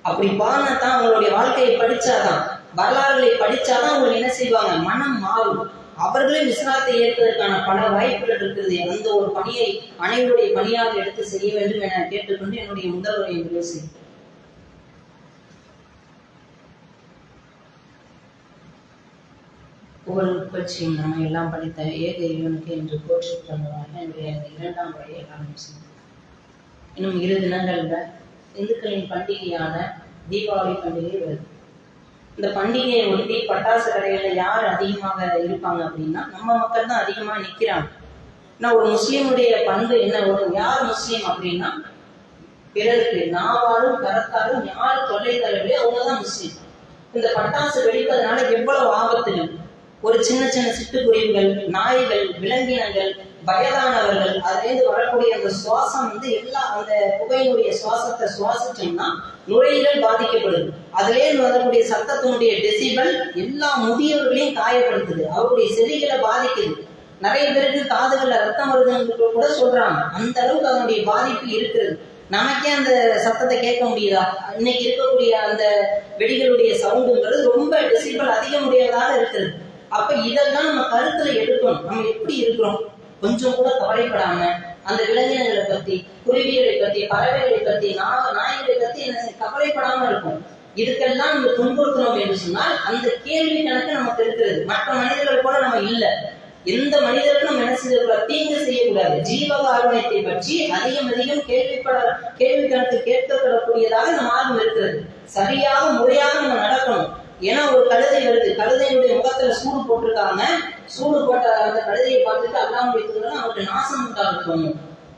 அப்படி பாருத்தான் அவங்களுடைய வாழ்க்கையை படிச்சாதான், வரலாறுகளை படிச்சாதான் அவங்க என்ன செய்வாங்க, மனம் மாறும். அவர்களே இஸ்லாத்தை ஏற்பதற்கான பல வாய்ப்புகள் இருக்கிறது. அந்த ஒரு பணியை அனைவருடைய பணியாக எடுத்து செய்ய வேண்டும் என கேட்டுக்கொண்டு என்னுடைய முதல் உரையை நிறைவு செய்யும். புகழ் புகழ்ச்சியும் நம்ம எல்லாம் படித்த ஏக இறைவனுக்கு என்று போற்றி தந்தவாக என்னுடைய 2ஆம் உரையை ஆரம்பிச்சோம். இன்னும் 2 தினங்கள்ல இந்துக்களின் பண்டிகையான தீபாவளி பண்டிகை வருது. இந்த பண்டிகையை ஒட்டி பட்டாசு கடைகள்ல யார் அதிகமாக இருப்பாங்க அப்படின்னா, நம்ம மக்கள் தான் அதிகமா நிக்கிறாங்க. ஆனா ஒரு முஸ்லீமுடைய பண்பு என்ன, ஒரு யார் முஸ்லீம் அப்படின்னா, பிறருக்கு நாவாலும் கரத்தாலும் யார் தொல்லை தரவில்லையோ அவங்கதான் முஸ்லீம். இந்த பட்டாசு வெடிப்பதனால எவ்வளவு ஆபத்துகள், ஒரு சின்ன சின்ன சிட்டுக்குருவிகள், நாய்கள், விலங்கினங்கள், வயதானவர்கள், அதுலேருந்து வரக்கூடிய அந்த சுவாசம் எல்லாம் அந்த புகையினுடைய சுவாசத்தை சுவாசிச்சோம்னா நுரையீரல் பாதிக்கப்படுது. அதுலேருந்து வரக்கூடிய சத்தத்தினுடைய டெசிபல் எல்லா முதியவர்களையும் காயப்படுத்துது, அவருடைய செவிகளை பாதிக்குது. நிறைய பேருக்கு காதுகள்ல ரத்தம் வருதுன்னு கூட சொல்றாங்க. அந்த அளவுக்கு அதனுடைய பாதிப்பு இருக்கிறது. நமக்கே அந்த சத்தத்தை கேட்க முடியுதா? இன்னைக்கு இருக்கக்கூடிய அந்த வெடிகளுடைய சவுண்டுங்கிறது ரொம்ப டெசிபல் அதிகமுடையதாக இருக்குது. அப்ப இதெல்லாம் நம்ம கருத்துல எடுக்கணும். நம்ம எப்படி இருக்கிறோம்? கொஞ்சம் கூட கவலைப்படாம அந்த விலங்கினங்களை பத்தி, குருவிகளை பத்தி, பறவைகளை பத்தி, நாய்களை பத்தி என்ன கவலைப்படாம இருக்கும். இதுக்கெல்லாம் நம்ம துன்புறுத்தணும் என்று சொன்னால் அந்த கேள்வி கணக்கு நமக்கு இருக்கிறது. மற்ற மனிதர்கள் கூட நம்ம இல்லை. எந்த மனிதருக்கும் நம்ம என்ன செய்யக்கூடாது? தீங்கு செய்யக்கூடாது. ஜீவகாருண்யத்தை பற்றி அதிகம் கேள்வி கணக்கு கேட்கப்படக்கூடியதாக நம்ம ஆர்வம் இருக்கிறது. சரியாக முறையாக நம்ம நடக்கணும். ஏன்னா ஒரு கழுதை வருது, கழுதையுடைய முகத்துல சூடு போட்டிருக்காங்க. சூடு போட்ட அந்த கழுதையை பார்த்துட்டு அல்லாஹ்வுடைய தூதர் அவருக்கு நாசம் உண்டாகட்டும்,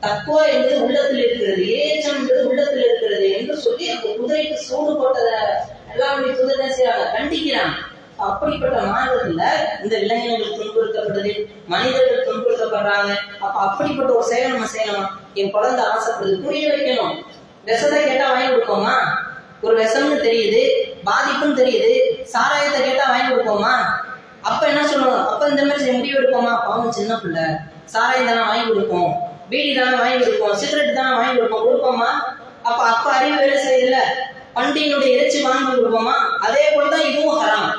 தக்குவா என்பது உள்ளத்தில் இருக்கிறது, ஏச்சம் என்பது உள்ளத்தில் இருக்கிறது என்று சொல்லி அந்த குதிரைக்கு சூடு போட்டதை அல்லாஹ்வுடைய தூதர் என்ன செய்யறாங்க? கண்டிக்கிறாங்க. அப்படிப்பட்ட மாநிலத்துல இந்த விலங்கினங்கள் துன்புறுத்தப்படுது, மனிதர்கள் துன்புறுத்தப்படுறாங்க. அப்ப அப்படிப்பட்ட ஒரு செயலை நம்ம செய்யலாம். என் குழந்தை ஆசைப்படுது, புரிய வைக்கணும். விஷத்தை கேட்டா வாங்கி கொடுப்போமா? ஒரு விஷம்னு தெரியுது, பாதிப்புன்னு தெரியுது, சாராயத்தை கேட்டா வாங்கி கொடுப்போமா? அப்ப என்ன சொல்லணும்? அப்ப இந்த மாதிரி முடிவு எடுப்போமா? பாவம் சின்ன பிள்ளை, சாராயம் தானே வாங்கி கொடுப்போம், பீடி தானே வாங்கி கொடுப்போம், சிகரெட் தானே வாங்கி கொடுப்போமா? அப்ப அறிவு வேலை செய்யல. பண்டிகையினுடைய இறைச்சி வாங்கி கொடுப்போமா? அதே போலதான் இதுவும் ஹராம்.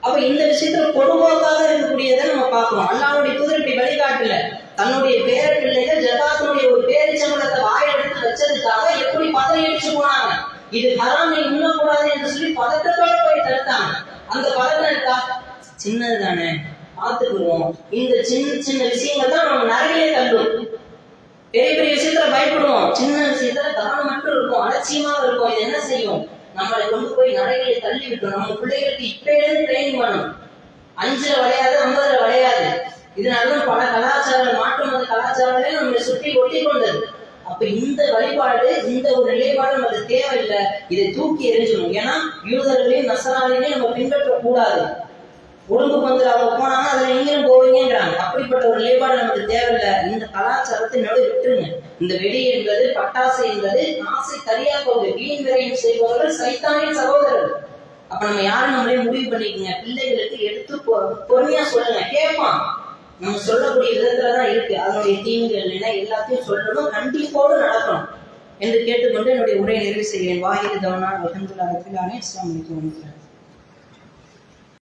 அப்ப இந்த விஷயத்துல பொதுவாக இருக்கக்கூடியதை நம்ம பார்க்கணும். அல்லாஹ்வுடைய தூதர் இப்படி வழிகாட்டல. தன்னுடைய பேர பிள்ளைகள் ஜகாத்தினுடைய ஒரு பேரிச்சம்பளத்தை வாயை எடுத்து வச்சதுக்காக எப்படி பதறி அடிச்சு போனாங்க. இது ஹராம், நீ உண்ணக்கூடாது என்று சொல்லி பதட்டத்தோட போய் தடுத்தாங்க. அந்த பதட்டம் இருக்கா? சின்னது தானே, பார்த்துக்குவோம். இந்த சின்ன சின்ன விஷயங்கள் தான் நம்ம நிறைய தள்ளும். பெரிய பெரிய விஷயத்துல பயப்படுவோம், சின்ன விஷயத்துல கவனம் மட்டும் இருக்கும், அலட்சியமாக இருக்கும். இது என்ன செய்யும்? நம்மளை கொண்டு போய் நிறைய தள்ளி விட்டோம். நம்ம பிள்ளைகளுக்கு இப்பயிலிருந்து ட்ரைனிங் பண்ணணும். 5ல விளையாது, 50ல விளையாது. இதனாலதான் பல கலாச்சாரம், மாற்று மத கலாச்சாரங்களே நம்மளை சுற்றி ஒட்டி கொண்டது. அப்ப இந்த வழிபாடு, இந்த ஒரு நிலைப்பாடு நமக்கு தேவையில்லை. இதை தூக்கி எறிஞ்சிடும். ஏன்னா யூதர்களையும் நசராணிகளையும் நம்ம பின்பற்ற கூடாது. ஒழுங்கு பந்து அவங்க போனாங்க, அதுல நீங்களும் போவீங்கிறாங்க. அப்படிப்பட்ட ஒரு நிலைப்பாடு நமக்கு தேவையில்லை. இந்த கலாச்சாரத்தை நடு விட்டுருங்க. இந்த வெடி என்பது, பட்டாசு என்பது ஆசை கரியா போகுது. வீண் விரையும் செய்பவர்கள் சைத்தானின் சகோதரர்கள். அப்ப நம்ம யாரும் நம்மளே முடிவு பண்ணிக்கோங்க. பிள்ளைகளுக்கு எடுத்து பொறுமையா சொல்லுங்க, கேட்பான். நம்ம சொல்லக்கூடிய விதத்துலதான் இருக்கு. அதனுடைய தீங்குகள் என்ன எல்லாத்தையும் சொல்லணும், கண்டிப்போடு நடக்கணும் என்று கேட்டுக்கொண்டு என்னுடைய உரையை நிறைவு செய்கிறேன். வாஹிது தவனா அல்ஹம்துலில்லாஹி ரப்பில் ஆலமீன். அஸ்ஸலாமு அலைக்கும்.